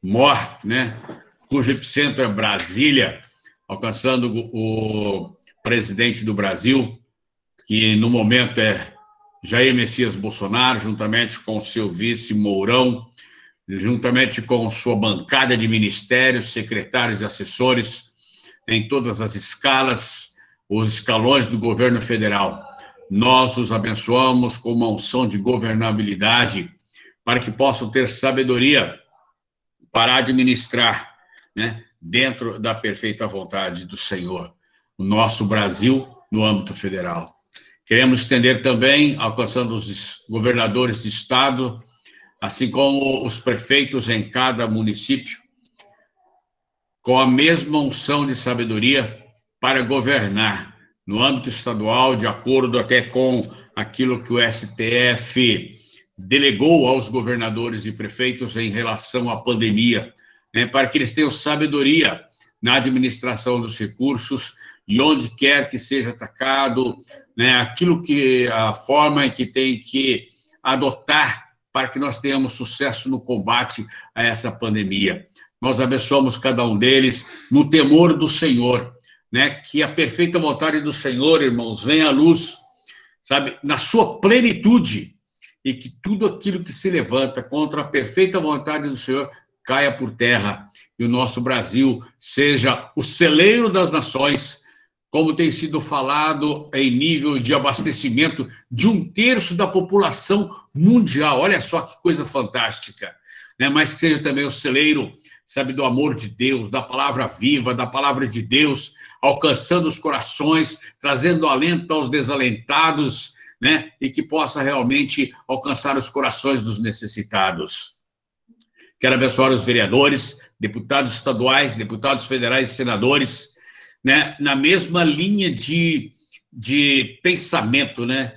maior, né, cujo epicentro é Brasília, alcançando o presidente do Brasil, que no momento é Jair Messias Bolsonaro, juntamente com o seu vice Mourão, juntamente com sua bancada de ministérios, secretários e assessores em todas as escalas, os escalões do governo federal. Nós os abençoamos com uma unção de governabilidade para que possam ter sabedoria para administrar, né, dentro da perfeita vontade do Senhor, o nosso Brasil no âmbito federal. Queremos estender também, alcançando os governadores de estado, assim como os prefeitos em cada município, com a mesma unção de sabedoria para governar no âmbito estadual, de acordo até com aquilo que o STF delegou aos governadores e prefeitos em relação à pandemia, né, para que eles tenham sabedoria na administração dos recursos e onde quer que seja atacado, né, a forma em que tem que adotar para que nós tenhamos sucesso no combate a essa pandemia. Nós abençoamos cada um deles no temor do Senhor, né, que a perfeita vontade do Senhor, irmãos, venha à luz, sabe, na sua plenitude, e que tudo aquilo que se levanta contra a perfeita vontade do Senhor caia por terra, e o nosso Brasil seja o celeiro das nações, como tem sido falado em nível de abastecimento de 1/3 da população mundial. Olha só que coisa fantástica, né? Mas que seja também o celeiro, sabe, do amor de Deus, da palavra viva, da palavra de Deus, alcançando os corações, trazendo alento aos desalentados, né? E que possa realmente alcançar os corações dos necessitados. Quero abençoar os vereadores, deputados estaduais, deputados federais e senadores, né, na mesma linha de pensamento, né?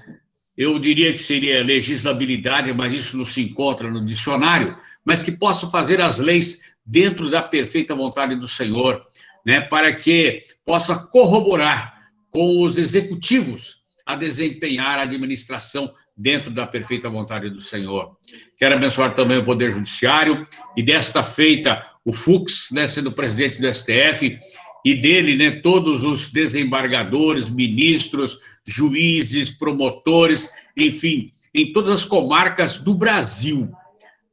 Eu diria que seria legislabilidade, mas isso não se encontra no dicionário, mas que possam fazer as leis dentro da perfeita vontade do Senhor, né, para que possa corroborar com os executivos a desempenhar a administração dentro da perfeita vontade do Senhor. Quero abençoar também o Poder Judiciário, e desta feita o Fux, né, sendo presidente do STF, e dele, né, todos os desembargadores, ministros, juízes, promotores, enfim, em todas as comarcas do Brasil.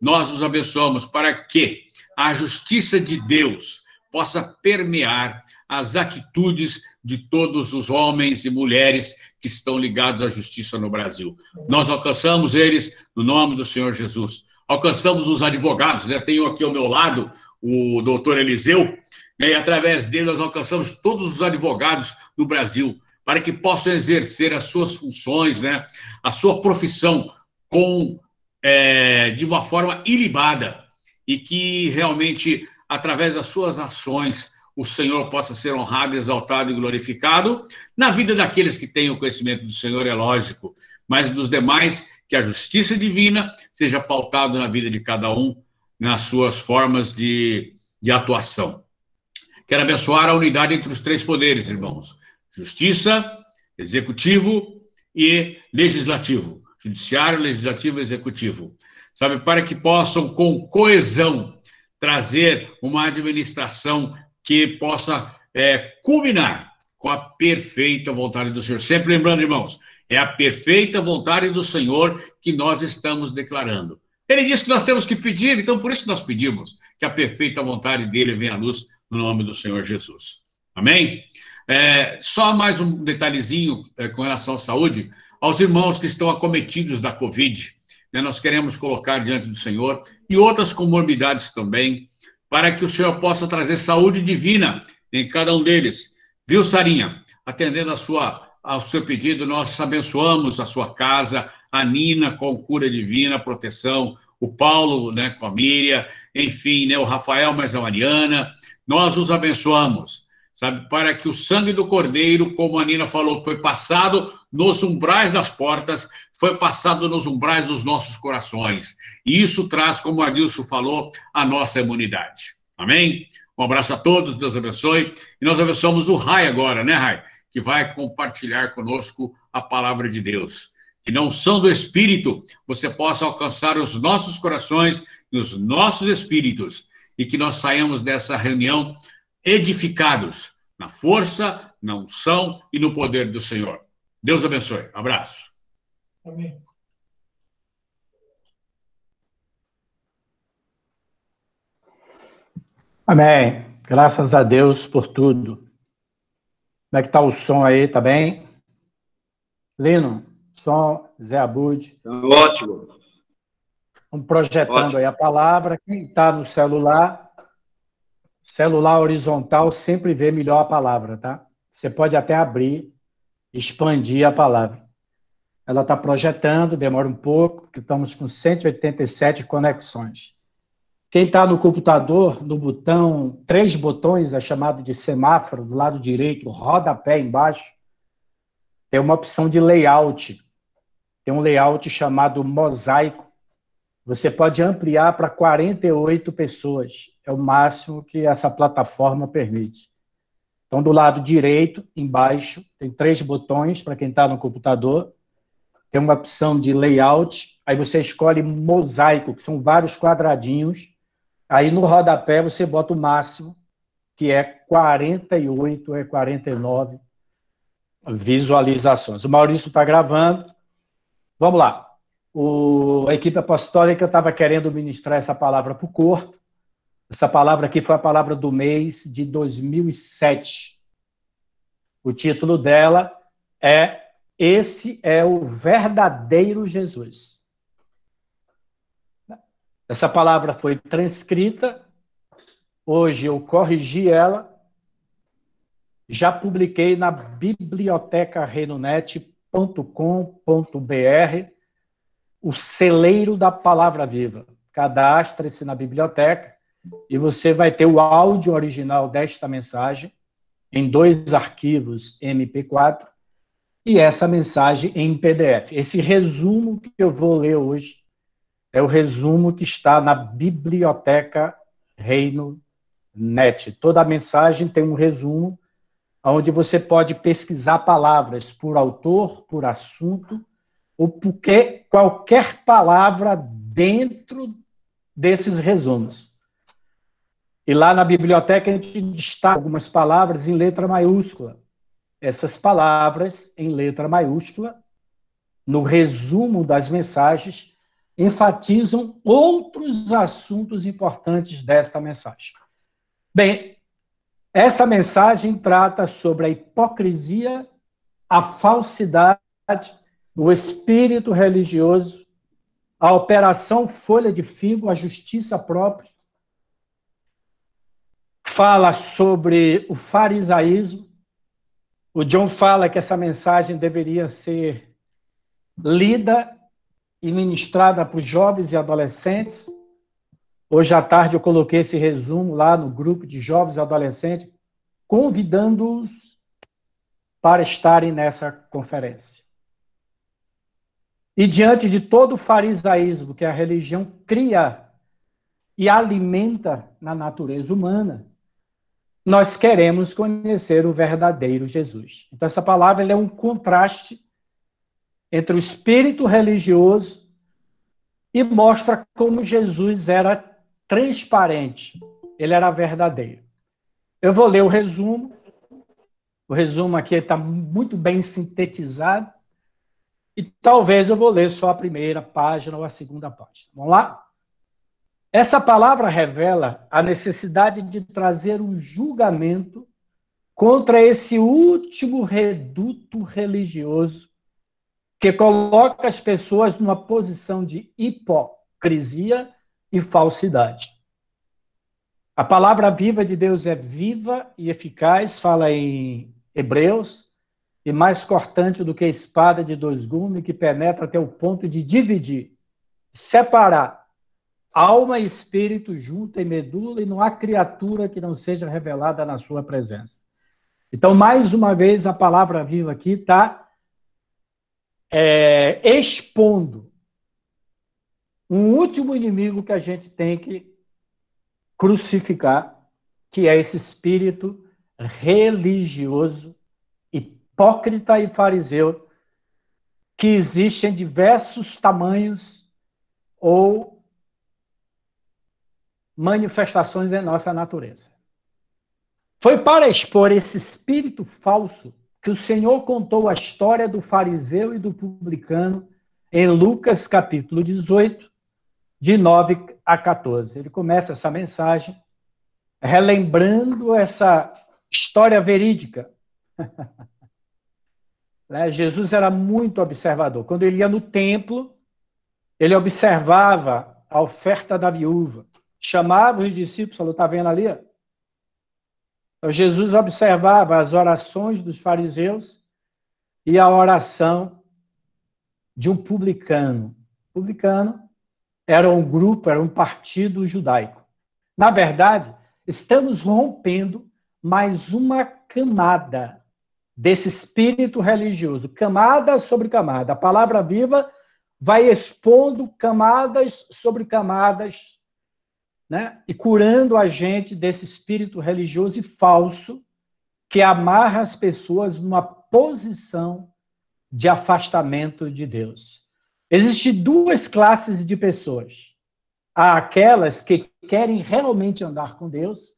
Nós os abençoamos para que a justiça de Deus possa permear as atitudes de todos os homens e mulheres que estão ligados à justiça no Brasil. Nós alcançamos eles no nome do Senhor Jesus. Alcançamos os advogados, né? Tenho aqui ao meu lado o doutor Eliseu, né? E através dele nós alcançamos todos os advogados do Brasil, para que possam exercer as suas funções, né? A sua profissão de uma forma ilibada, e que realmente, através das suas ações, o Senhor possa ser honrado, exaltado e glorificado na vida daqueles que têm o conhecimento do Senhor, é lógico, mas dos demais, que a justiça divina seja pautada na vida de cada um, nas suas formas de atuação. Quero abençoar a unidade entre os 3 poderes, irmãos: justiça, executivo e legislativo. Judiciário, legislativo e executivo. Sabe, para que possam, com coesão, trazer uma administração que possa culminar com a perfeita vontade do Senhor. Sempre lembrando, irmãos, é a perfeita vontade do Senhor que nós estamos declarando. Ele disse que nós temos que pedir, então por isso nós pedimos que a perfeita vontade dele venha à luz no nome do Senhor Jesus. Amém? Só mais um detalhezinho com relação à saúde. Aos irmãos que estão acometidos da Covid, né, nós queremos colocar diante do Senhor, e outras comorbidades também, para que o Senhor possa trazer saúde divina em cada um deles. Viu, Sarinha? Atendendo ao seu pedido, nós abençoamos a sua casa, a Nina com cura divina, proteção, o Paulo, né, com a Miriam, enfim, né, o Rafael mais a Mariana. Nós os abençoamos, sabe, para que o sangue do Cordeiro, como a Nina falou, que foi passado nos umbrais das portas, foi passado nos umbrais dos nossos corações. E isso traz, como a Adilson falou, a nossa imunidade. Amém? Um abraço a todos, Deus abençoe. E nós abençoamos o Rai agora, né, Rai? Que vai compartilhar conosco a palavra de Deus. Que na unção do Espírito você possa alcançar os nossos corações e os nossos espíritos, e que nós saímos dessa reunião edificados na força, na unção e no poder do Senhor. Deus abençoe. Abraço. Amém. Amém. Graças a Deus por tudo. Como é que está o som aí? Tá bem? Lino, som, Zé Abud. Ótimo. Vamos projetando Ótimo. aí a palavra. Quem está no celular horizontal sempre vê melhor a palavra, tá? Você pode até abrir, expandir a palavra. Ela está projetando, demora um pouco, porque estamos com 187 conexões. Quem está no computador, no botão, 3 botões, é chamado de semáforo, do lado direito, rodapé embaixo, tem uma opção de layout. Tem um layout chamado mosaico. Você pode ampliar para 48 pessoas. É o máximo que essa plataforma permite. Então, do lado direito, embaixo, tem 3 botões para quem está no computador. Tem uma opção de layout. Aí você escolhe mosaico, que são vários quadradinhos. Aí no rodapé você bota o máximo, que é 48, 49 visualizações. O Maurício está gravando. Vamos lá. A equipe apostólica estava querendo ministrar essa palavra para o corpo. Essa palavra aqui foi a palavra do mês de 2007. O título dela é Esse é o Verdadeiro Jesus. Essa palavra foi transcrita, hoje eu corrigi ela, já publiquei na bibliotecareinonet.com.br o celeiro da palavra viva. Cadastre-se na biblioteca e você vai ter o áudio original desta mensagem em 2 arquivos MP4 e essa mensagem em PDF. Esse resumo que eu vou ler hoje é o resumo que está na Biblioteca Reino Net. Toda a mensagem tem um resumo onde você pode pesquisar palavras por autor, por assunto, ou porque qualquer palavra dentro desses resumos. E lá na biblioteca a gente destaca algumas palavras em letra maiúscula. Essas palavras em letra maiúscula, no resumo das mensagens, enfatizam outros assuntos importantes desta mensagem. Bem, essa mensagem trata sobre a hipocrisia, a falsidade, o espírito religioso, a operação folha de figo, a justiça própria. Fala sobre o farisaísmo. O John fala que essa mensagem deveria ser lida e ministrada para os jovens e adolescentes. Hoje à tarde eu coloquei esse resumo lá no grupo de jovens e adolescentes, convidando-os para estarem nessa conferência. E diante de todo o farisaísmo que a religião cria e alimenta na natureza humana, nós queremos conhecer o verdadeiro Jesus. Então essa palavra é um contraste entre o espírito religioso e mostra como Jesus era transparente, ele era verdadeiro. Eu vou ler o resumo aqui está muito bem sintetizado, e talvez eu vou ler só a primeira página ou a segunda página. Vamos lá? Essa palavra revela a necessidade de trazer um julgamento contra esse último reduto religioso que coloca as pessoas numa posição de hipocrisia e falsidade. A palavra viva de Deus é viva e eficaz, fala em Hebreus, e mais cortante do que a espada de 2 gumes, que penetra até o ponto de dividir, separar alma e espírito, junta e medula, e não há criatura que não seja revelada na sua presença. Então, mais uma vez, a palavra viva aqui está expondo um último inimigo que a gente tem que crucificar, que é esse espírito religioso, hipócrita e fariseu, que existe em diversos tamanhos ou manifestações em nossa natureza. Foi para expor esse espírito falso que o Senhor contou a história do fariseu e do publicano em Lucas capítulo 18, de 9 a 14. Ele começa essa mensagem relembrando essa história verídica. Jesus era muito observador. Quando ele ia no templo, ele observava a oferta da viúva. Chamava os discípulos, falou, está vendo ali? Então, Jesus observava as orações dos fariseus e a oração de um publicano. Publicano era um grupo, era um partido judaico. Na verdade, estamos rompendo mais uma camada desse espírito religioso, camada sobre camada. A palavra viva vai expondo camadas sobre camadas, né? E curando a gente desse espírito religioso e falso que amarra as pessoas numa posição de afastamento de Deus. Existem duas classes de pessoas. Há aquelas que querem realmente andar com Deus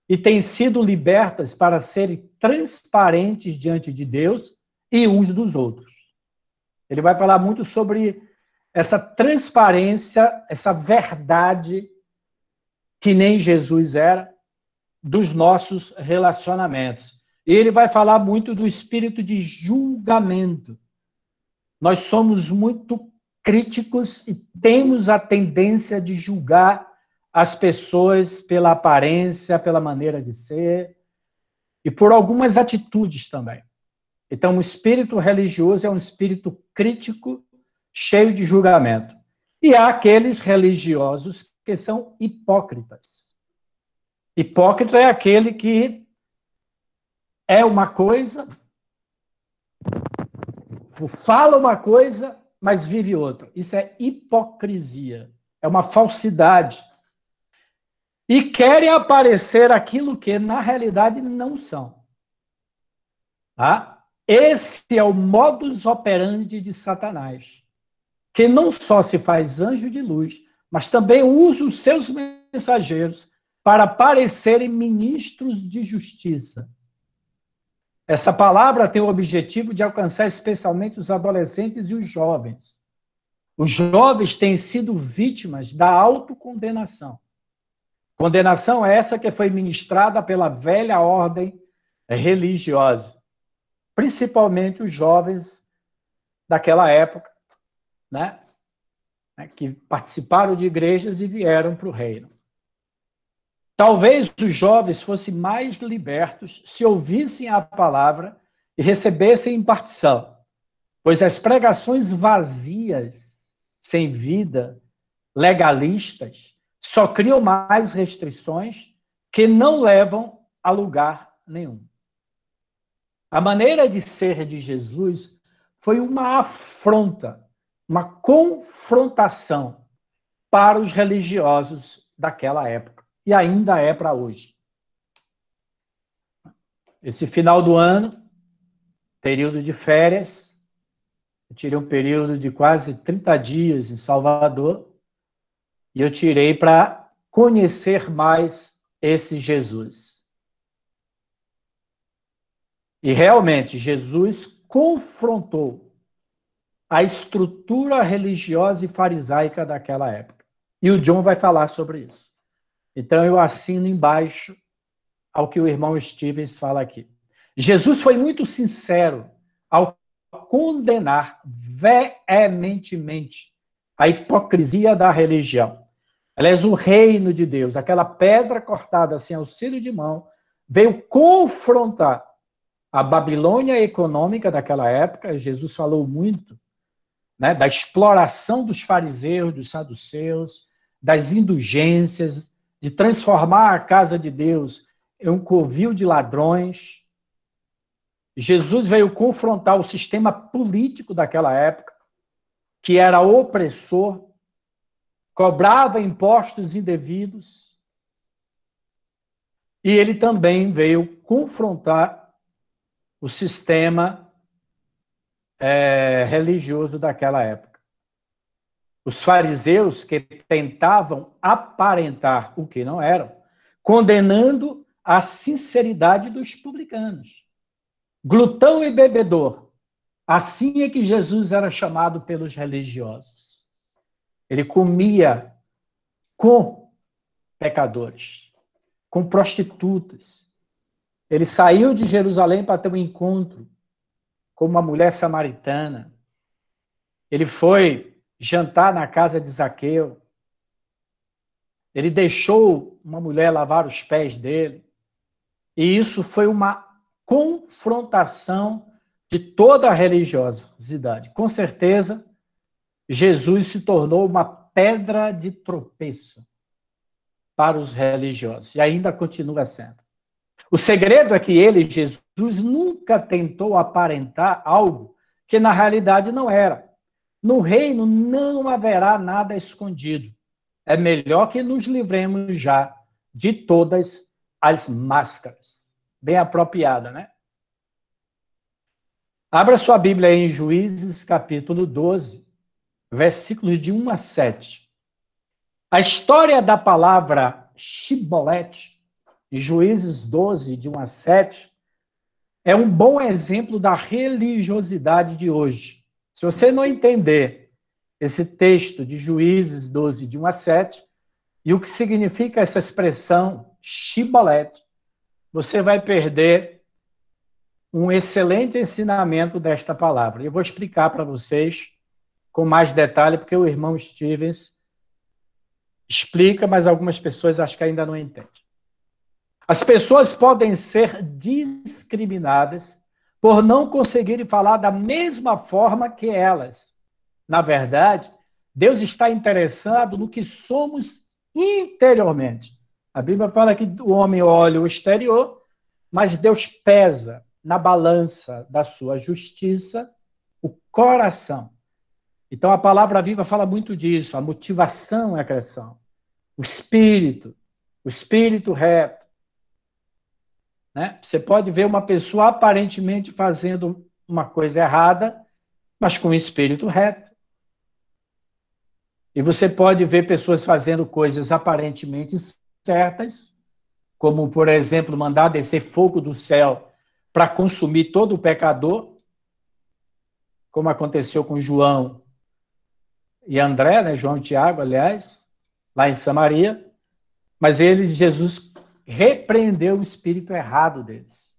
e têm sido libertas para serem transparentes diante de Deus e uns dos outros. Ele vai falar muito sobre essa transparência, essa verdade que nem Jesus era, dos nossos relacionamentos. E ele vai falar muito do espírito de julgamento. Nós somos muito críticos e temos a tendência de julgar as pessoas pela aparência, pela maneira de ser e por algumas atitudes também. Então, o espírito religioso é um espírito crítico, cheio de julgamento. E há aqueles religiosos que são hipócritas. Hipócrita é aquele que é uma coisa, fala uma coisa, mas vive outra. Isso é hipocrisia, é uma falsidade. E querem aparecer aquilo que, na realidade, não são. Tá? Esse é o modus operandi de Satanás, que não só se faz anjo de luz, mas também usa os seus mensageiros para parecerem ministros de justiça. Essa palavra tem o objetivo de alcançar especialmente os adolescentes e os jovens. Os jovens têm sido vítimas da autocondenação. Condenação essa que foi ministrada pela velha ordem religiosa, principalmente os jovens daquela época, né? Que participaram de igrejas e vieram para o reino. Talvez os jovens fossem mais libertos se ouvissem a palavra e recebessem impartição, pois as pregações vazias, sem vida, legalistas, só criam mais restrições que não levam a lugar nenhum. A maneira de ser de Jesus foi uma afronta, uma confrontação para os religiosos daquela época. E ainda é para hoje. Esse final do ano, período de férias, eu tirei um período de quase 30 dias em Salvador, e eu tirei para conhecer mais esse Jesus. E realmente, Jesus confrontou a estrutura religiosa e farisaica daquela época. E o John vai falar sobre isso. Então, eu assino embaixo ao que o irmão Stevens fala aqui. Jesus foi muito sincero ao condenar veementemente a hipocrisia da religião. Aliás, o reino de Deus, aquela pedra cortada sem auxílio de mão, veio confrontar a Babilônia econômica daquela época. Jesus falou muito, né, da exploração dos fariseus, dos saduceus, das indulgências, de transformar a casa de Deus em um covil de ladrões. Jesus veio confrontar o sistema político daquela época, que era opressor, cobrava impostos indevidos, e ele também veio confrontar o sistema religioso daquela época. Os fariseus que tentavam aparentar o que não eram, condenando a sinceridade dos publicanos. Glutão e bebedor. Assim é que Jesus era chamado pelos religiosos. Ele comia com pecadores, com prostitutas. Ele saiu de Jerusalém para ter um encontro com uma mulher samaritana. Ele foi jantar na casa de Zaqueu. Ele deixou uma mulher lavar os pés dele. E isso foi uma confrontação de toda a religiosidade. Com certeza, Jesus se tornou uma pedra de tropeço para os religiosos. E ainda continua sendo. O segredo é que ele, Jesus, nunca tentou aparentar algo que na realidade não era. No reino não haverá nada escondido. É melhor que nos livremos já de todas as máscaras. Bem apropriada, né? Abra sua Bíblia aí em Juízes, capítulo 12, versículos de 1 a 7. A história da palavra Shibolete, em Juízes 12, de 1 a 7, é um bom exemplo da religiosidade de hoje. Se você não entender esse texto de Juízes 12, de 1 a 7, e o que significa essa expressão Shibolete, você vai perder um excelente ensinamento desta palavra. Eu vou explicar para vocês com mais detalhe, porque o irmão Stevens explica, mas algumas pessoas acho que ainda não entendem. As pessoas podem ser discriminadas por não conseguirem falar da mesma forma que elas. Na verdade, Deus está interessado no que somos interiormente. A Bíblia fala que o homem olha o exterior, mas Deus pesa na balança da sua justiça o coração. Então, a palavra viva fala muito disso, a motivação é a questão. O espírito reto. Né? Você pode ver uma pessoa aparentemente fazendo uma coisa errada, mas com o espírito reto. E você pode ver pessoas fazendo coisas aparentemente certas, como, por exemplo, mandar descer fogo do céu para consumir todo o pecador, como aconteceu com João e André, né? João e Tiago, aliás, lá em Samaria, mas Jesus repreendeu o espírito errado deles.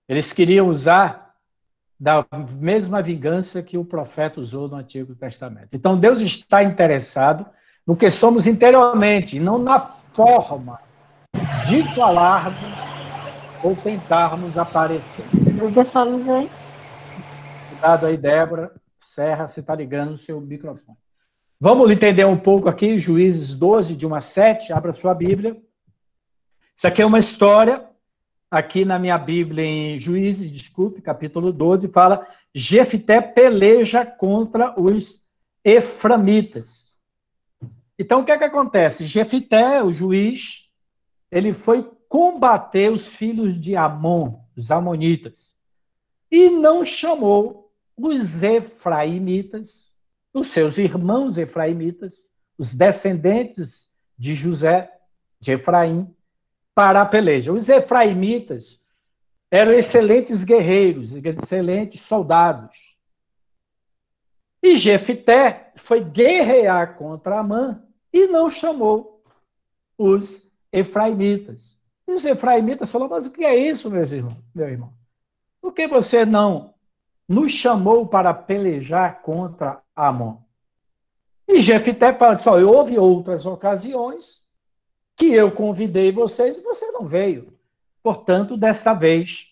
Eles queriam usar da mesma vingança que o profeta usou no Antigo Testamento. Então, Deus está interessado no que somos interiormente, e não na forma de falarmos ou tentarmos aparecer. Cuidado aí, Débora. Serra, você está ligando o seu microfone. Vamos entender um pouco aqui, Juízes 12, de 1 a 7. Abra sua Bíblia. Isso aqui é uma história. Aqui na minha Bíblia, em Juízes, capítulo 12, fala: Jefté peleja contra os eframitas. Então, o que é que acontece? Jefté, o juiz, ele foi combater os filhos de Amon, os amonitas, e não chamou os efraimitas, os seus irmãos efraimitas, os descendentes de José, de Efraim, para a peleja. Os efraimitas eram excelentes guerreiros, excelentes soldados. E Jefté foi guerrear contra Amã e não chamou os efraimitas. E os efraimitas falaram: mas o que é isso, meu irmão? Por que você não nos chamou para pelejar contra Amon? E Jefté fala: só houve outras ocasiões que eu convidei vocês e você não veio. Portanto, desta vez,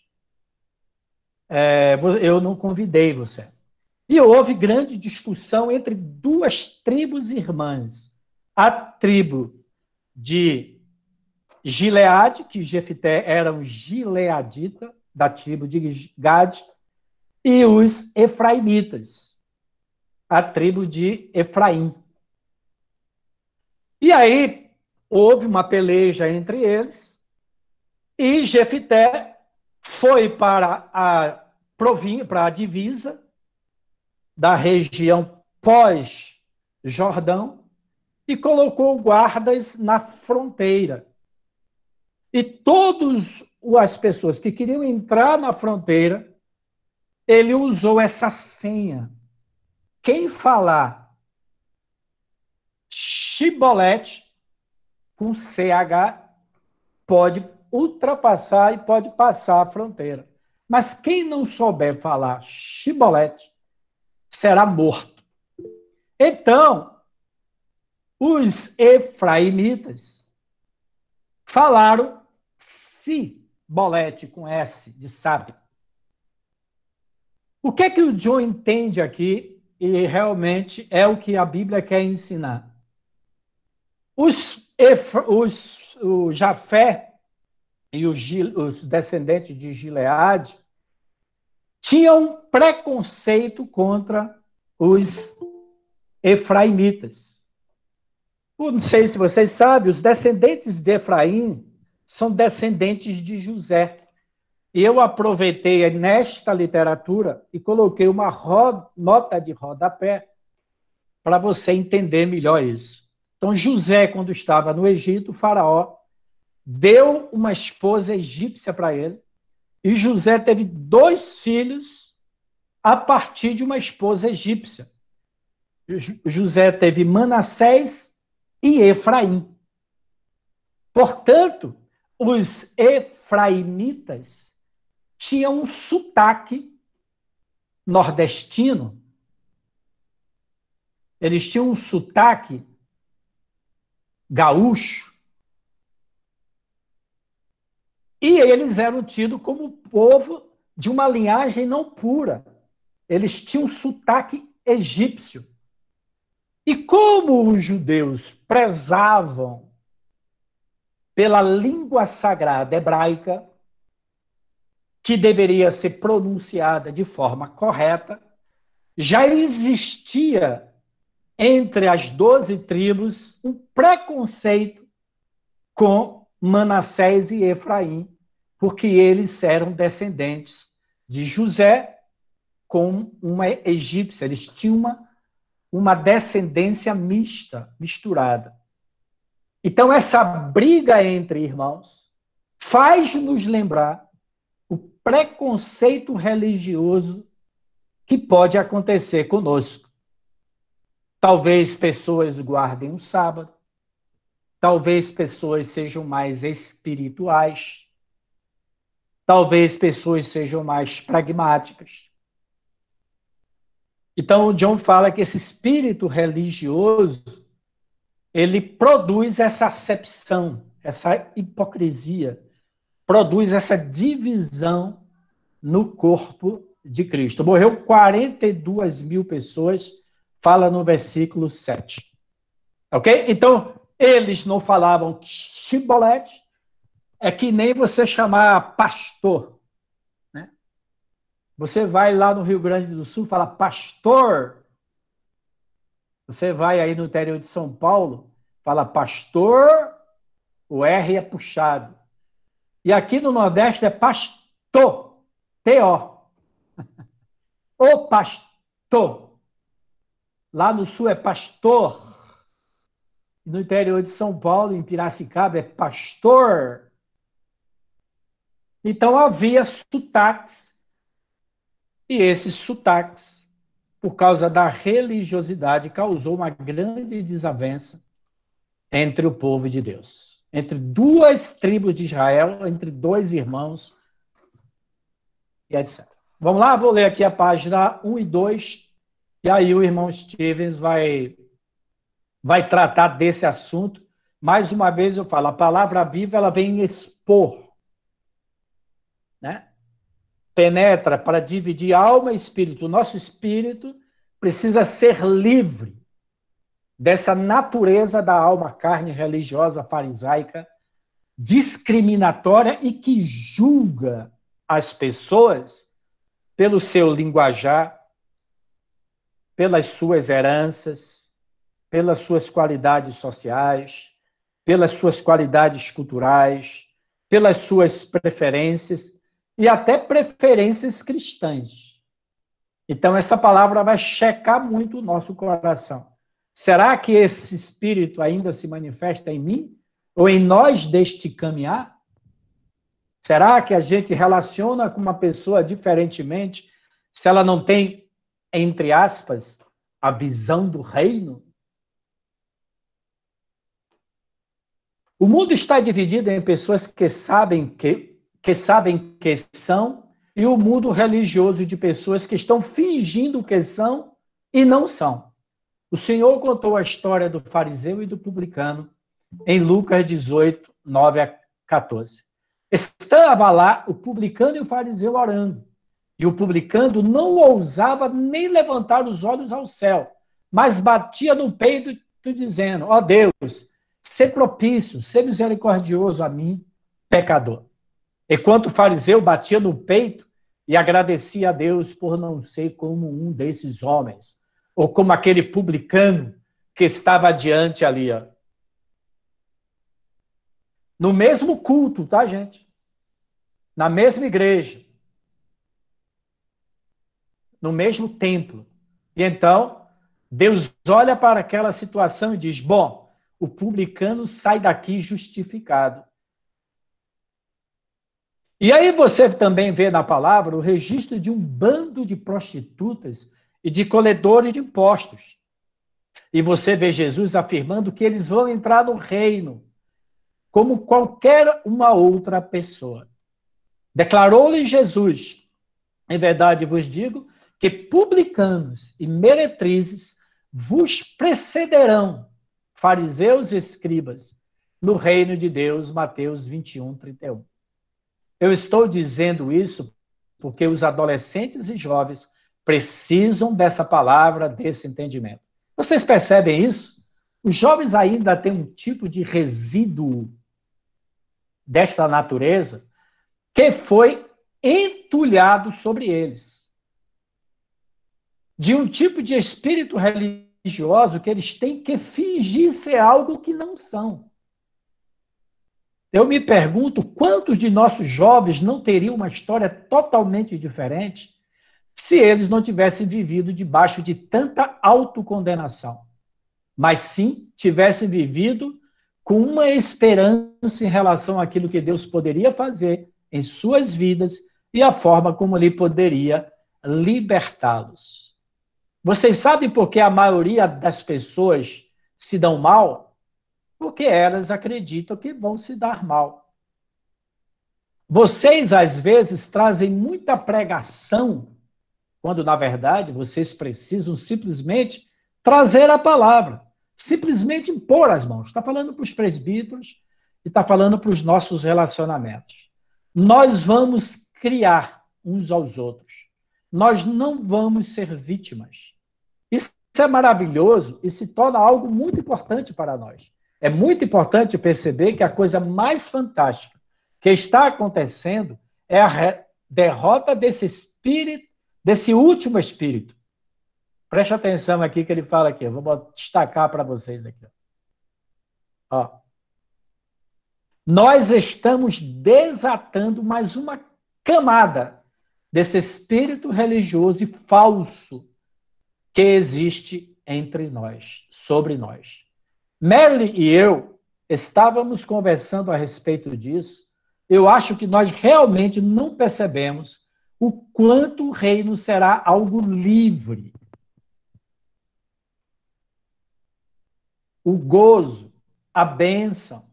eu não convidei você. E houve grande discussão entre duas tribos irmãs. A tribo de Gileade, que Jefté era um gileadita, da tribo de Gade, e os efraimitas, a tribo de Efraim. E aí, houve uma peleja entre eles, e Jefté foi para a divisa da região Jordão e colocou guardas na fronteira. E todas as pessoas que queriam entrar na fronteira, ele usou essa senha. Quem falar Shibolete com CH pode ultrapassar e pode passar a fronteira. Mas quem não souber falar Shibolete será morto. Então, os efraimitas falaram Sibolete com S de sábio. O que é que o John entende aqui e realmente é o que a Bíblia quer ensinar? O Jafé e os descendentes de Gileade tinham preconceito contra os efraimitas. Eu não sei se vocês sabem, os descendentes de Efraim são descendentes de José. E eu aproveitei nesta literatura e coloquei uma nota de rodapé para você entender melhor isso. Então, José, quando estava no Egito, o faraó deu uma esposa egípcia para ele, e José teve 2 filhos a partir de uma esposa egípcia. José teve Manassés e Efraim. Portanto, os efraimitas tinham um sotaque nordestino. Eles tinham um sotaque gaúcho. E eles eram tidos como povo de uma linhagem não pura. Eles tinham um sotaque egípcio. E como os judeus prezavam pela língua sagrada hebraica, que deveria ser pronunciada de forma correta, já existia entre as 12 tribos um preconceito com Manassés e Efraim, porque eles eram descendentes de José com uma egípcia. Eles tinham uma descendência mista, misturada. Então, essa briga entre irmãos faz-nos lembrar o preconceito religioso que pode acontecer conosco. Talvez pessoas guardem o sábado, talvez pessoas sejam mais espirituais, talvez pessoas sejam mais pragmáticas. Então, o John fala que esse espírito religioso, ele produz essa acepção, essa hipocrisia, produz essa divisão no corpo de Cristo. Morreu 42 mil pessoas, fala no versículo 7. Ok? Então, eles não falavam Shibolete, é que nem você chamar pastor. Né? Você vai lá no Rio Grande do Sul, fala pastor. Você vai aí no interior de São Paulo, fala pastor, o R é puxado. E aqui no Nordeste é pastor, T-O. O pastor. Lá no Sul é pastor. No interior de São Paulo, em Piracicaba, é pastor. Então havia sotaques. E esses sotaques, por causa da religiosidade, causou uma grande desavença entre o povo de Deus. Entre 2 tribos de Israel, entre 2 irmãos, e etc. Vamos lá, vou ler aqui a página 1 e 2, e aí o irmão Stevens vai tratar desse assunto. Mais uma vez eu falo, a palavra viva, ela vem expor, né? Penetra para dividir alma e espírito. O nosso espírito precisa ser livre dessa natureza da alma, carne religiosa, farisaica, discriminatória e que julga as pessoas pelo seu linguajar, pelas suas heranças, pelas suas qualidades sociais, pelas suas qualidades culturais, pelas suas preferências e até preferências cristãs. Então, essa palavra vai checar muito o nosso coração. Será que esse espírito ainda se manifesta em mim? Ou em nós deste caminhar? Será que a gente relaciona com uma pessoa diferentemente se ela não tem, entre aspas, a visão do reino? O mundo está dividido em pessoas que sabem que são, e o mundo religioso de pessoas que estão fingindo que são e não são. O Senhor contou a história do fariseu e do publicano em Lucas 18, 9 a 14. Estava lá o publicano e o fariseu orando. E o publicano não ousava nem levantar os olhos ao céu, mas batia no peito dizendo: ó Deus, sê propício, sê misericordioso a mim, pecador. Enquanto o fariseu batia no peito e agradecia a Deus por não ser como um desses homens, ou como aquele publicano que estava adiante ali, ó. No mesmo culto, tá, gente? Na mesma igreja. No mesmo templo. E então, Deus olha para aquela situação e diz: bom, o publicano sai daqui justificado. E aí você também vê na palavra o registro de um bando de prostitutas e de coletores de impostos. E você vê Jesus afirmando que eles vão entrar no reino como qualquer uma outra pessoa. Declarou-lhe Jesus: em verdade vos digo que publicanos e meretrizes vos precederão, fariseus e escribas, no reino de Deus. Mateus 21, 31. Eu estou dizendo isso porque os adolescentes e jovens precisam dessa palavra, desse entendimento. Vocês percebem isso? Os jovens ainda têm um tipo de resíduo desta natureza que foi entulhado sobre eles. De um tipo de espírito religioso que eles têm que fingir ser algo que não são. Eu me pergunto quantos de nossos jovens não teriam uma história totalmente diferente se eles não tivessem vivido debaixo de tanta autocondenação, mas sim tivessem vivido com uma esperança em relação àquilo que Deus poderia fazer em suas vidas e a forma como Ele poderia libertá-los. Vocês sabem por que a maioria das pessoas se dão mal? Porque elas acreditam que vão se dar mal. Vocês, às vezes, trazem muita pregação, quando, na verdade, vocês precisam simplesmente trazer a palavra, simplesmente impor as mãos. Está falando para os presbíteros e está falando para os nossos relacionamentos. Nós vamos criar uns aos outros. Nós não vamos ser vítimas. Isso é maravilhoso e se torna algo muito importante para nós. É muito importante perceber que a coisa mais fantástica que está acontecendo é a derrota desse espírito, desse último espírito. Preste atenção aqui que ele fala aqui. Eu vou destacar para vocês aqui. Ó. Nós estamos desatando mais uma camada desse espírito religioso e falso que existe entre nós, sobre nós. Merle e eu estávamos conversando a respeito disso. Eu acho que nós realmente não percebemos o quanto o reino será algo livre. O gozo, a bênção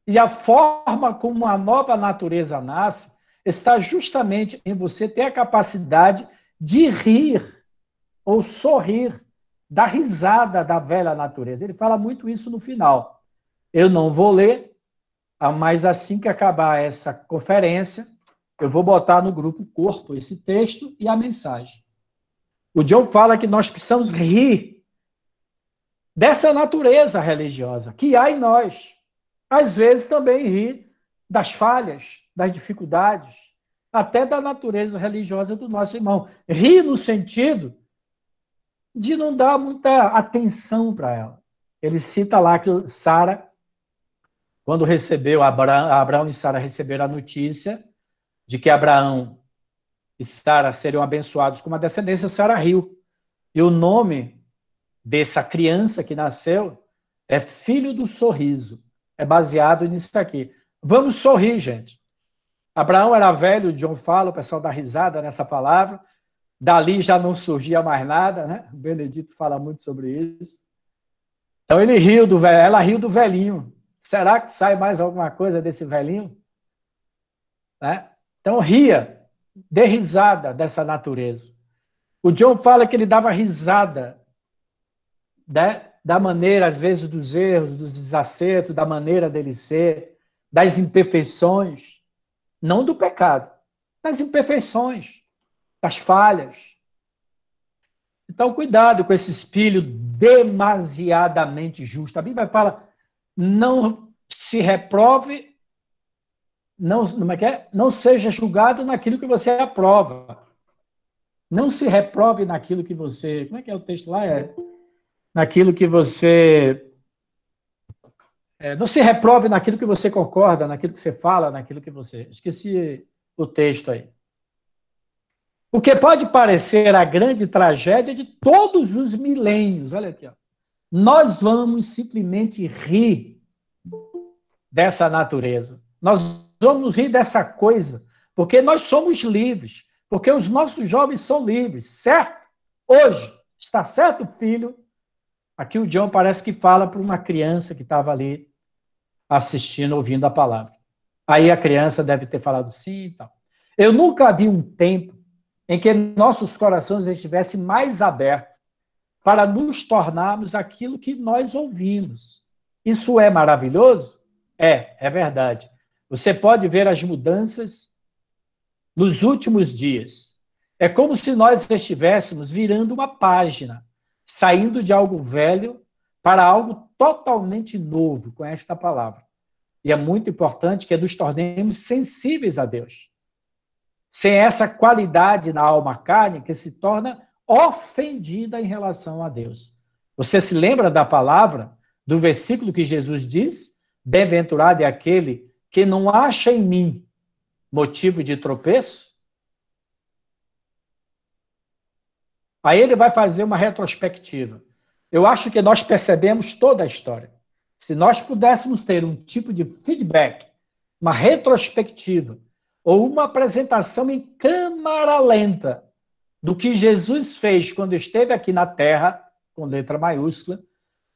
e a forma como a nova natureza nasce está justamente em você ter a capacidade de rir ou sorrir da risada da velha natureza. Ele fala muito isso no final. Eu não vou ler, mas assim que acabar essa conferência, eu vou botar no grupo Corpo esse texto e a mensagem. O John fala que nós precisamos rir dessa natureza religiosa que há em nós. Às vezes também rir das falhas, das dificuldades, até da natureza religiosa do nosso irmão. Rir no sentido de não dar muita atenção para ela. Ele cita lá que Sara, quando recebeu, Abraão e Sara receberam a notícia de que Abraão e Sara seriam abençoados com uma descendência, Sara riu. E o nome dessa criança que nasceu é filho do sorriso. É baseado nisso aqui. Vamos sorrir, gente. Abraão era velho, o John fala, o pessoal dá risada nessa palavra. Dali já não surgia mais nada, né? O Benedito fala muito sobre isso. Então ele riu do velho, ela riu do velhinho. Será que sai mais alguma coisa desse velhinho? Né? Então ria, dê risada dessa natureza. O John fala que ele dava risada, né? Da maneira, às vezes, dos erros, dos desacertos, da maneira dele ser, das imperfeições, não do pecado, das imperfeições, das falhas. Então, cuidado com esse espelho demasiadamente justo. A Bíblia fala, não se reprove, não seja julgado naquilo que você aprova. Não se reprove naquilo que você... Como é que é o texto lá? Naquilo que você... não se reprove naquilo que você concorda, naquilo que você fala, naquilo que você... Esqueci o texto aí. O que pode parecer a grande tragédia de todos os milênios. Olha aqui, ó. Nós vamos simplesmente rir dessa natureza. Nós vamos rir dessa coisa, porque nós somos livres, porque os nossos jovens são livres, certo? Hoje, está certo, filho? Aqui o John parece que fala para uma criança que estava ali assistindo, ouvindo a palavra. Aí a criança deve ter falado sim e tal. Eu nunca vi um tempo em que nossos corações estivessem mais abertos para nos tornarmos aquilo que nós ouvimos. Isso é maravilhoso? É verdade. Você pode ver as mudanças nos últimos dias. É como se nós estivéssemos virando uma página, saindo de algo velho para algo totalmente novo, com esta palavra. E é muito importante que nos tornemos sensíveis a Deus. Sem essa qualidade na alma carne, que se torna ofendida em relação a Deus. Você se lembra da palavra, do versículo que Jesus diz? Bem-aventurado é aquele que não acha em mim motivo de tropeço? Aí ele vai fazer uma retrospectiva. Eu acho que nós percebemos toda a história. Se nós pudéssemos ter um tipo de feedback, uma retrospectiva, ou uma apresentação em câmara lenta do que Jesus fez quando esteve aqui na Terra, com letra maiúscula,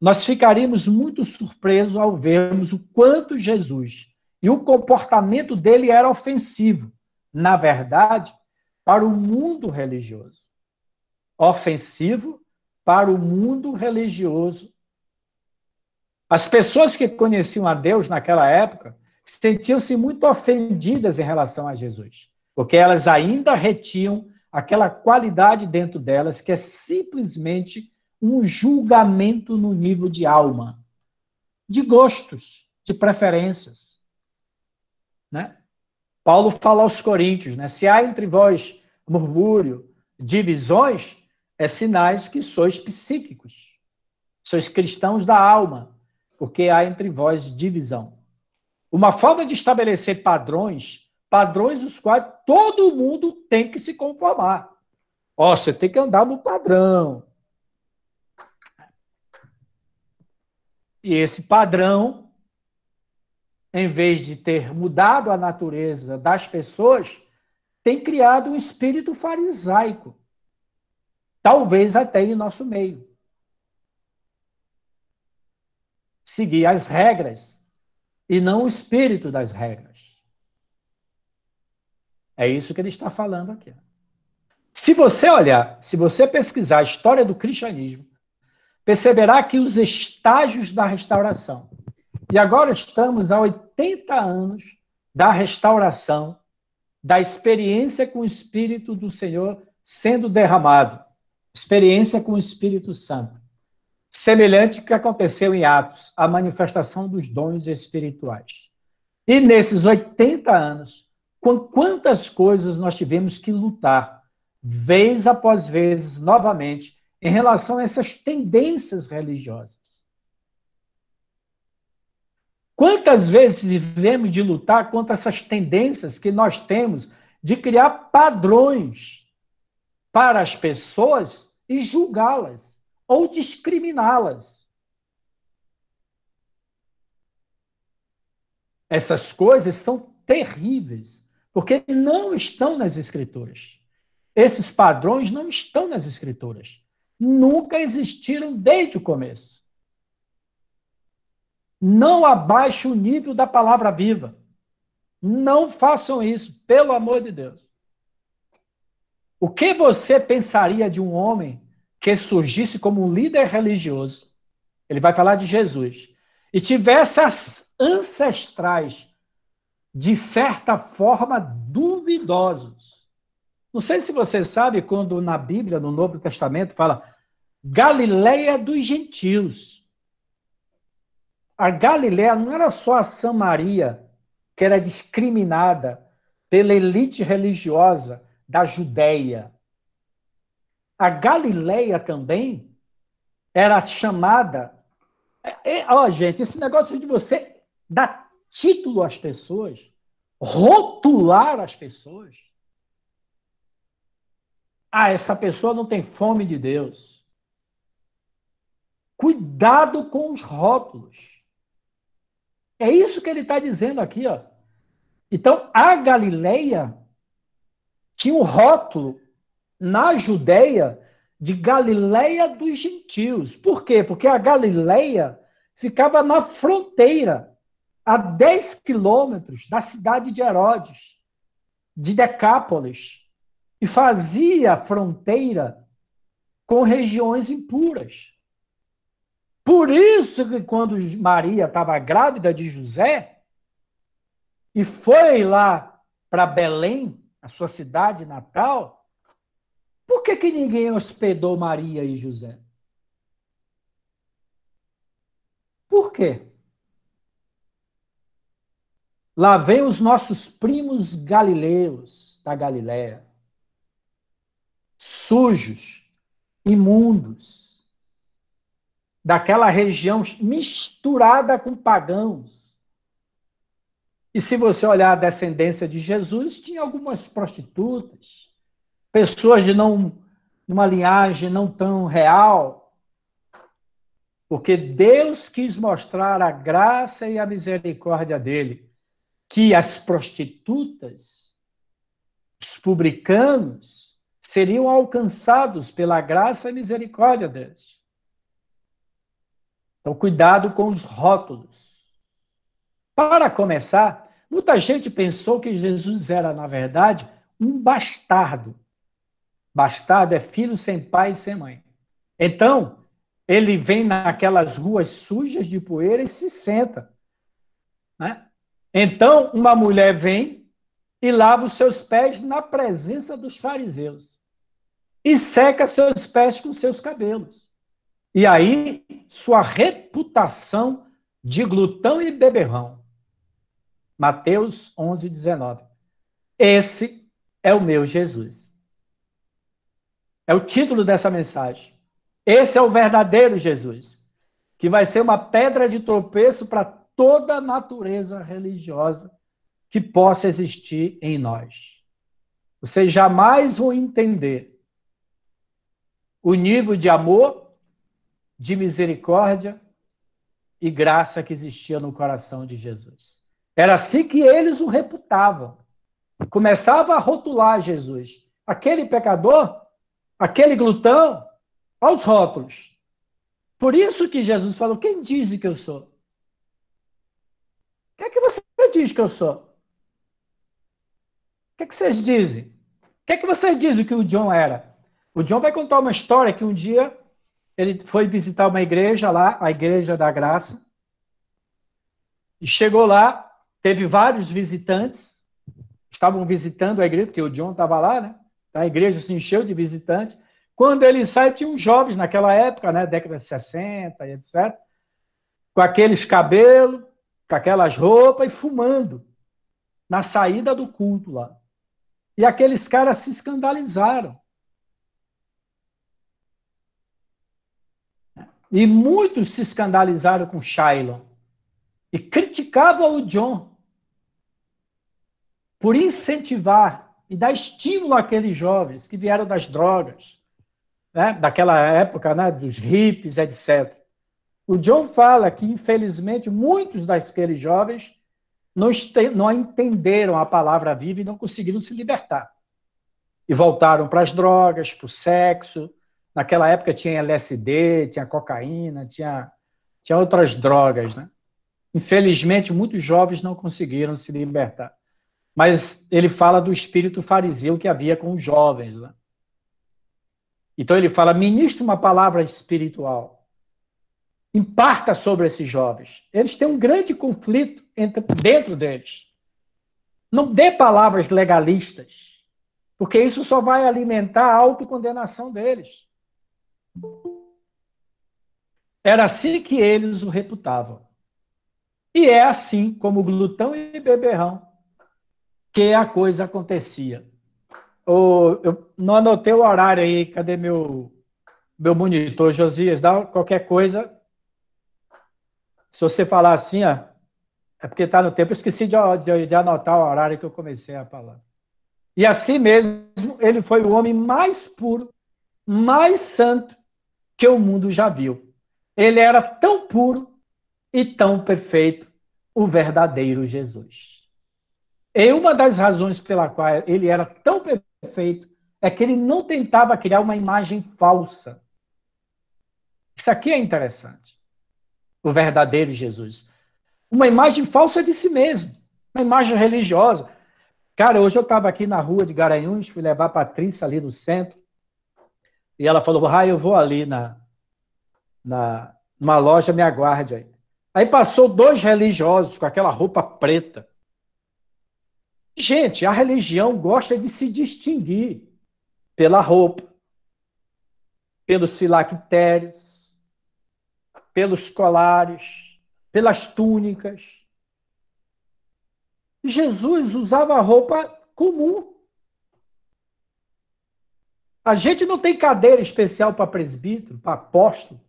nós ficaríamos muito surpresos ao vermos o quanto Jesus e o comportamento dele era ofensivo, na verdade, para o mundo religioso. Ofensivo para o mundo religioso. As pessoas que conheciam a Deus naquela época sentiam-se muito ofendidas em relação a Jesus, porque elas ainda retinham aquela qualidade dentro delas que é simplesmente um julgamento no nível de alma, de gostos, de preferências. Né? Paulo fala aos Coríntios, né? Se há entre vós murmúrio, divisões, é sinais que sois psíquicos, sois cristãos da alma, porque há entre vós divisão. Uma forma de estabelecer padrões os quais todo mundo tem que se conformar. Você tem que andar no padrão. E esse padrão, em vez de ter mudado a natureza das pessoas, tem criado um espírito farisaico. Talvez até em nosso meio. Seguir as regras e não o espírito das regras. É isso que ele está falando aqui. Se você olhar, se você pesquisar a história do cristianismo, perceberá que os estágios da restauração, e agora estamos há 80 anos da restauração, da experiência com o Espírito do Senhor sendo derramado, experiência com o Espírito Santo, semelhante ao que aconteceu em Atos, a manifestação dos dons espirituais. E nesses 80 anos, com quantas coisas nós tivemos que lutar, vez após vez, novamente, em relação a essas tendências religiosas. Quantas vezes tivemos de lutar contra essas tendências que nós temos de criar padrões para as pessoas e julgá-las, ou discriminá-las. Essas coisas são terríveis, porque não estão nas Escrituras. Esses padrões não estão nas Escrituras. Nunca existiram desde o começo. Não abaixe o nível da palavra viva. Não façam isso, pelo amor de Deus. O que você pensaria de um homem que surgisse como um líder religioso? Ele vai falar de Jesus. E tivesse as ancestrais, de certa forma, duvidosos. Não sei se você sabe, quando na Bíblia, no Novo Testamento, fala Galileia dos gentios. A Galileia não era só a Samaria, que era discriminada pela elite religiosa da Judéia. A Galileia também era chamada... gente, esse negócio de você dar título às pessoas, rotular as pessoas. Essa pessoa não tem fome de Deus. Cuidado com os rótulos. É isso que ele está dizendo aqui, ó. Então, a Galileia tinha um rótulo na Judéia de Galileia dos gentios. Por quê? Porque a Galileia ficava na fronteira, a 10 quilômetros da cidade de Herodes, de Decápolis, e fazia fronteira com regiões impuras. Por isso que quando Maria estava grávida de José e foi lá para Belém, a sua cidade natal, por que ninguém hospedou Maria e José? Por quê? Lá vem os nossos primos galileus da Galiléia, sujos, imundos, daquela região misturada com pagãos. E se você olhar a descendência de Jesus, tinha algumas prostitutas, pessoas de uma linhagem não tão real, porque Deus quis mostrar a graça e a misericórdia dele, que as prostitutas, os publicanos, seriam alcançados pela graça e misericórdia deles. Então, cuidado com os rótulos. Para começar, muita gente pensou que Jesus era, na verdade, um bastardo. Bastardo é filho sem pai e sem mãe. Então, ele vem naquelas ruas sujas de poeira e se senta, né? Então, uma mulher vem e lava os seus pés na presença dos fariseus e seca seus pés com seus cabelos. E aí, sua reputação de glutão e beberrão. Mateus 11, 19. Esse é o meu Jesus. É o título dessa mensagem. Esse é o verdadeiro Jesus, que vai ser uma pedra de tropeço para toda a natureza religiosa que possa existir em nós. Vocês jamais vão entender o nível de amor, de misericórdia e graça que existia no coração de Jesus. Era assim que eles o reputavam. Começava a rotular Jesus. Aquele pecador, aquele glutão, aos rótulos. Por isso que Jesus falou, quem diz que eu sou? O que é que você diz que eu sou? O que é que vocês dizem? O que é que vocês dizem que o John era? O John vai contar uma história que um dia ele foi visitar uma igreja lá, a Igreja da Graça, e chegou lá, teve vários visitantes, estavam visitando a igreja, porque o John estava lá, né? A igreja se encheu de visitantes. Quando ele sai, tinha uns jovens naquela época, né? Década de 60 e etc., com aqueles cabelos, com aquelas roupas e fumando na saída do culto lá. E aqueles caras se escandalizaram. E muitos se escandalizaram com Shylon e criticavam o John por incentivar e dar estímulo àqueles jovens que vieram das drogas, né, daquela época, né, dos hippies, etc. O John fala que, infelizmente, muitos daqueles jovens não entenderam a palavra viva e não conseguiram se libertar. E voltaram para as drogas, para o sexo. Naquela época tinha LSD, tinha cocaína, tinha outras drogas, né? Infelizmente, muitos jovens não conseguiram se libertar. Mas ele fala do espírito fariseu que havia com os jovens, né? Então ele fala, ministra uma palavra espiritual. Imparta sobre esses jovens. Eles têm um grande conflito dentro deles. Não dê palavras legalistas, porque isso só vai alimentar a autocondenação deles. Era assim que eles o reputavam. E é assim, como glutão e beberrão, que a coisa acontecia. Eu não anotei o horário aí, cadê meu monitor, Josias? Dá qualquer coisa. Se você falar assim, ó, é porque está no tempo, eu esqueci de anotar o horário que eu comecei a falar. E assim mesmo, ele foi o homem mais puro, mais santo que o mundo já viu. Ele era tão puro e tão perfeito, o verdadeiro Jesus. E uma das razões pela qual ele era tão perfeito é que ele não tentava criar uma imagem falsa. Isso aqui é interessante. O verdadeiro Jesus. Uma imagem falsa de si mesmo. Uma imagem religiosa. Cara, hoje eu estava aqui na rua de Garanhuns, fui levar a Patrícia ali no centro, e ela falou, eu vou ali numa loja, me aguarde aí. Aí passou 2 religiosos com aquela roupa preta. Gente, a religião gosta de se distinguir pela roupa, pelos filactérios, pelos colares, pelas túnicas. Jesus usava roupa comum. A gente não tem cadeira especial para presbítero, para apóstolo.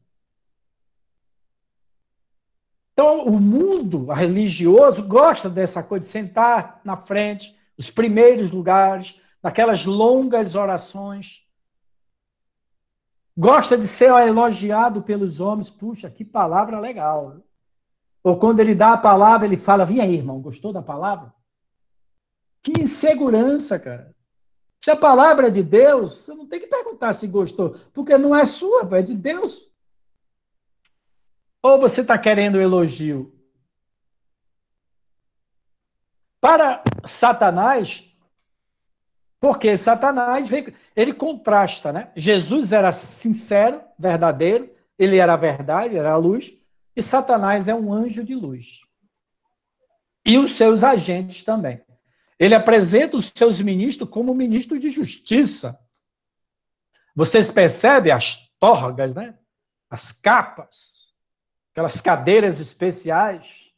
Então, o mundo religioso gosta dessa coisa de sentar na frente, os primeiros lugares, naquelas longas orações. Gosta de ser elogiado pelos homens. Puxa, que palavra legal. Ou quando ele dá a palavra, ele fala, vem aí, irmão, gostou da palavra? Que insegurança, cara. Se a palavra é de Deus, você não tem que perguntar se gostou, porque não é sua, é de Deus. Ou você está querendo elogio? Para Satanás, porque Satanás, ele contrasta, né? Jesus era sincero, verdadeiro, ele era a verdade, era a luz, e Satanás é um anjo de luz. E os seus agentes também. Ele apresenta os seus ministros como ministros de justiça. Vocês percebem as torgas, né? As capas, aquelas cadeiras especiais.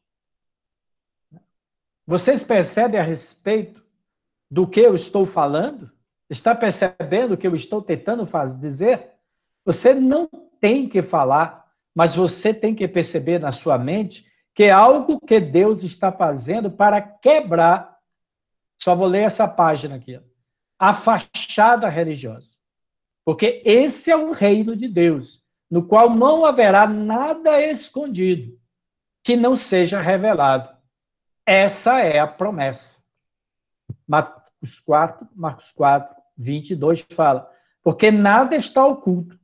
Vocês percebem a respeito do que eu estou falando? Está percebendo o que eu estou tentando dizer? Você não tem que falar, mas você tem que perceber na sua mente que é algo que Deus está fazendo para quebrar, só vou ler essa página aqui, a fachada religiosa. Porque esse é o reino de Deus, no qual não haverá nada escondido que não seja revelado. Essa é a promessa. Marcos 4, 22 fala, porque nada está oculto,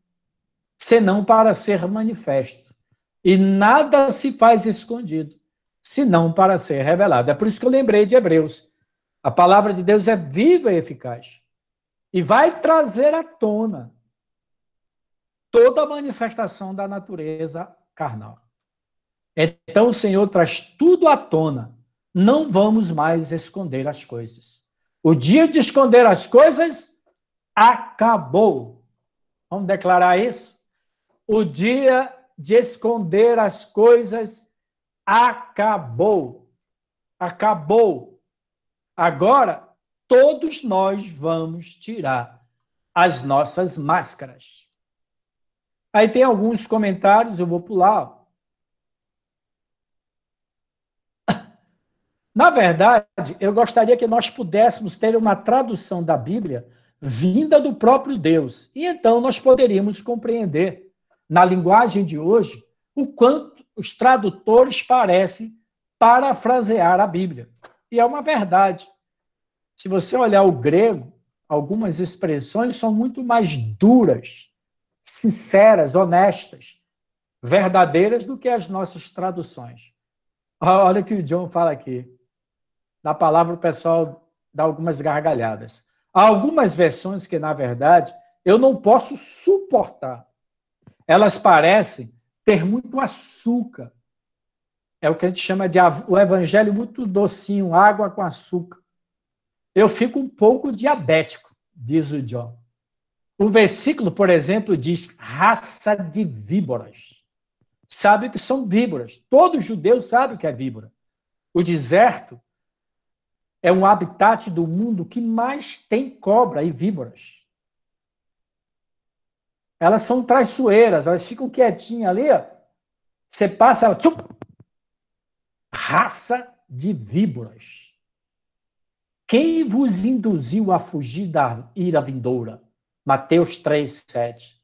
senão para ser manifesto, e nada se faz escondido, senão para ser revelado. É por isso que eu lembrei de Hebreus. A palavra de Deus é viva e eficaz, e vai trazer à tona toda a manifestação da natureza carnal. Então o Senhor traz tudo à tona. Não vamos mais esconder as coisas. O dia de esconder as coisas acabou. Vamos declarar isso? O dia de esconder as coisas acabou. Acabou. Agora, todos nós vamos tirar as nossas máscaras. Aí tem alguns comentários, eu vou pular. Na verdade, eu gostaria que nós pudéssemos ter uma tradução da Bíblia vinda do próprio Deus. E então nós poderíamos compreender, na linguagem de hoje, o quanto os tradutores parecem parafrasear a Bíblia. E é uma verdade. Se você olhar o grego, algumas expressões são muito mais duras, sinceras, honestas, verdadeiras do que as nossas traduções. Olha o que o John fala aqui. Na palavra, o pessoal dá algumas gargalhadas. Há algumas versões que, na verdade, eu não posso suportar. Elas parecem ter muito açúcar. É o que a gente chama de o evangelho muito docinho, água com açúcar. Eu fico um pouco diabético, diz o John. O versículo, por exemplo, diz raça de víboras. Sabe o que são víboras. Todo judeu sabe o que é víbora. O deserto é um habitat do mundo que mais tem cobra e víboras. Elas são traiçoeiras, elas ficam quietinhas ali, ó. Você passa, ela... Tchum! Raça de víboras. Quem vos induziu a fugir da ira vindoura? Mateus 3:7.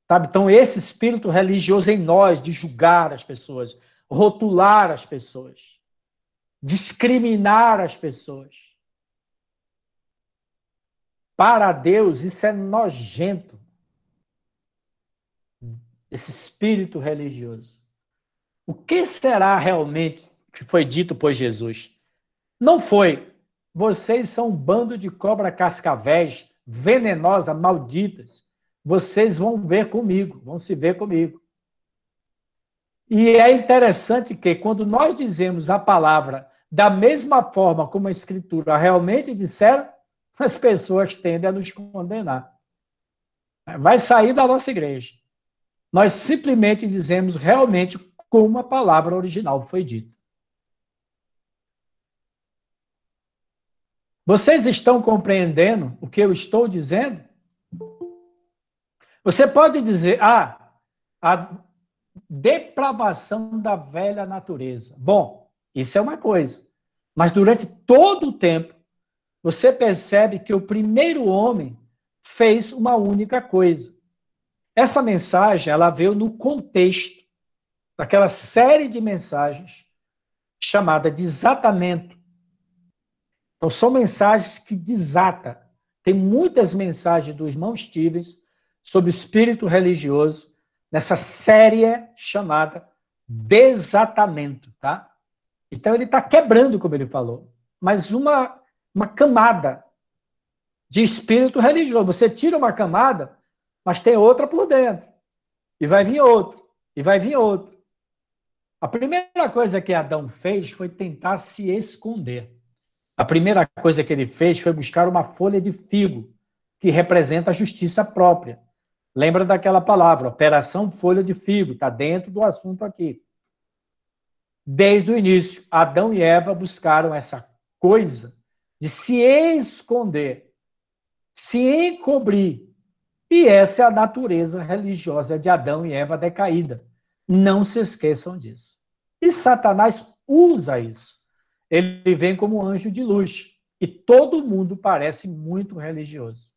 Sabe? Então, esse espírito religioso em nós, de julgar as pessoas, rotular as pessoas, discriminar as pessoas. Para Deus, isso é nojento. Esse espírito religioso. O que será realmente que foi dito por Jesus? Não foi, vocês são um bando de cobra cascavéis, venenosa, malditas. Vocês vão ver comigo, vão se ver comigo. E é interessante que, quando nós dizemos a palavra da mesma forma como a Escritura realmente disseram, as pessoas tendem a nos condenar. Vai sair da nossa igreja. Nós simplesmente dizemos realmente como a palavra original foi dita. Vocês estão compreendendo o que eu estou dizendo? Você pode dizer, a depravação da velha natureza. Bom, isso é uma coisa. Mas durante todo o tempo, você percebe que o primeiro homem fez uma única coisa. Essa mensagem, ela veio no contexto daquela série de mensagens chamada desatamento. Então, são mensagens que desatam. Tem muitas mensagens do irmão Stevens sobre o espírito religioso nessa série chamada desatamento, tá? Então, ele está quebrando, como ele falou, mas uma camada de espírito religioso. Você tira uma camada, mas tem outra por dentro. E vai vir outro, e vai vir outro. A primeira coisa que Adão fez foi tentar se esconder. A primeira coisa que ele fez foi buscar uma folha de figo, que representa a justiça própria. Lembra daquela palavra, operação folha de figo, está dentro do assunto aqui. Desde o início, Adão e Eva buscaram essa coisa de se esconder, se encobrir. E essa é a natureza religiosa de Adão e Eva decaída. Não se esqueçam disso. E Satanás usa isso. Ele vem como um anjo de luz. E todo mundo parece muito religioso.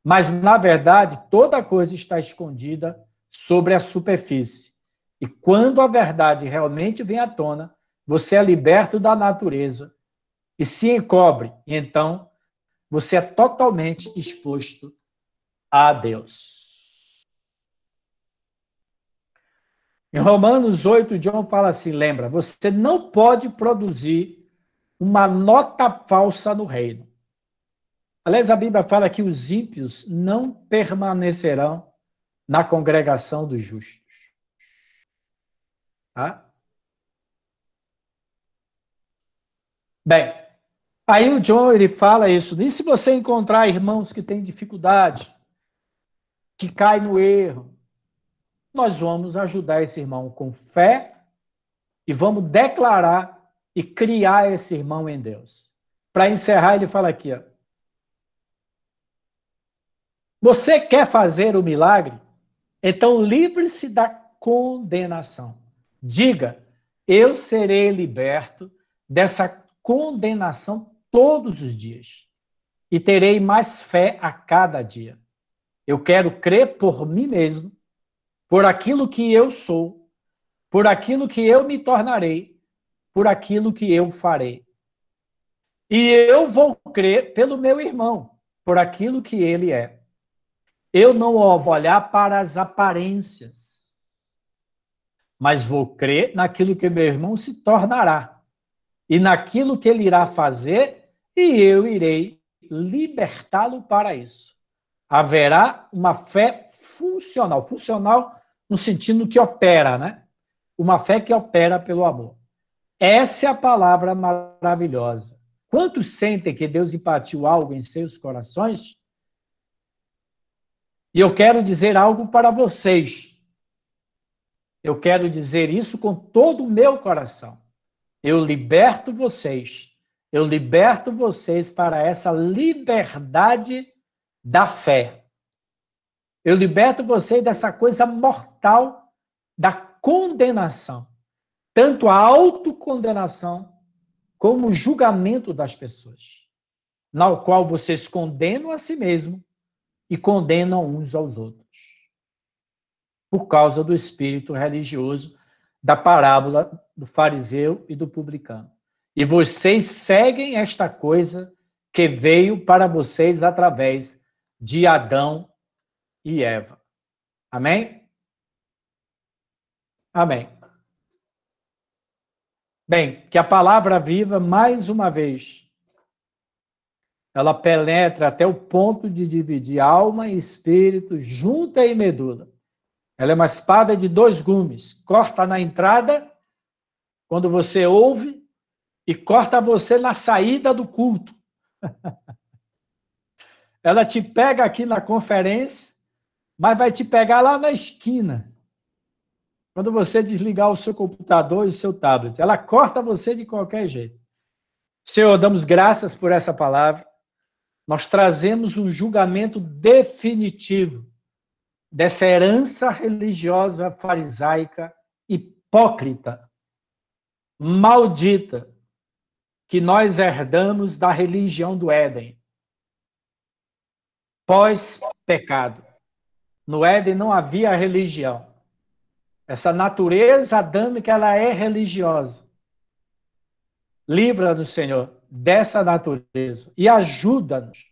Mas, na verdade, toda coisa está escondida sobre a superfície. E quando a verdade realmente vem à tona, você é liberto da natureza e se encobre. E então, você é totalmente exposto a Deus. Em Romanos 8, John fala assim, lembra, você não pode produzir uma nota falsa no reino. Aliás, a Bíblia fala que os ímpios não permanecerão na congregação dos justos. Tá? Bem, aí o John ele fala isso. E se você encontrar irmãos que têm dificuldade, que caem no erro, nós vamos ajudar esse irmão com fé e vamos declarar e criar esse irmão em Deus. Para encerrar, ele fala aqui, ó. Você quer fazer o milagre? Então livre-se da condenação. Diga, eu serei liberto dessa condenação todos os dias. e terei mais fé a cada dia. Eu quero crer por mim mesmo, por aquilo que eu sou, por aquilo que eu me tornarei, por aquilo que eu farei. E eu vou crer pelo meu irmão, por aquilo que ele é. Eu não vou olhar para as aparências, mas vou crer naquilo que meu irmão se tornará, e naquilo que ele irá fazer, e eu irei libertá-lo para isso. Haverá uma fé funcional, funcional no sentido que opera, né? Uma fé que opera pelo amor. Essa é a palavra maravilhosa. Quantos sentem que Deus impartiu algo em seus corações? E eu quero dizer algo para vocês. Eu quero dizer isso com todo o meu coração. Eu liberto vocês. Eu liberto vocês para essa liberdade da fé. Eu liberto vocês dessa coisa mortal da condenação. Tanto a autocondenação como o julgamento das pessoas, na qual vocês condenam a si mesmos e condenam uns aos outros, por causa do espírito religioso da parábola do fariseu e do publicano. E vocês seguem esta coisa que veio para vocês através de Adão e Eva. Amém? Amém. Bem, que a palavra viva, mais uma vez, ela penetra até o ponto de dividir alma e espírito, junta e medula. Ela é uma espada de 2 gumes. Corta na entrada, quando você ouve, e corta você na saída do culto. Ela te pega aqui na conferência, mas vai te pegar lá na esquina. Quando você desligar o seu computador e o seu tablet. Ela corta você de qualquer jeito. Senhor, damos graças por essa palavra. Nós trazemos um julgamento definitivo dessa herança religiosa farisaica hipócrita, maldita, que nós herdamos da religião do Éden, pós-pecado. No Éden não havia religião. Essa natureza adâmica, ela é religiosa. Livra-nos, Senhor, dessa natureza e ajuda-nos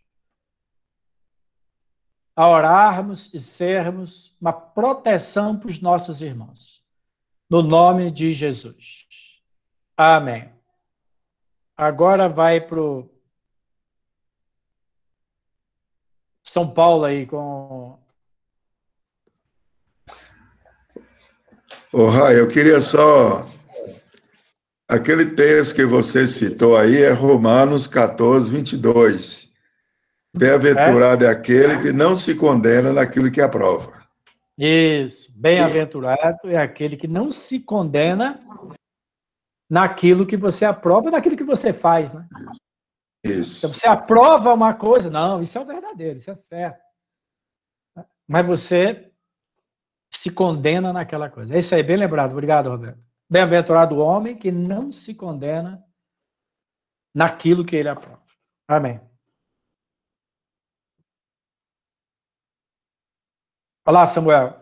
a orarmos e sermos uma proteção para os nossos irmãos. No nome de Jesus. Amém. Agora vai para o São Paulo aí com... Ô, Rai, eu queria só... Aquele texto que você citou aí é Romanos 14, 22. Bem-aventurado é aquele que não se condena naquilo que aprova. Isso. Bem-aventurado é aquele que não se condena naquilo que você aprova, naquilo que você faz, né? Isso. Então, você aprova uma coisa, não, isso é o verdadeiro, isso é certo. Mas você se condena naquela coisa. É isso aí, bem lembrado. Obrigado, Roberto. Bem-aventurado o homem que não se condena naquilo que ele aprova. Amém. Olá, Samuel.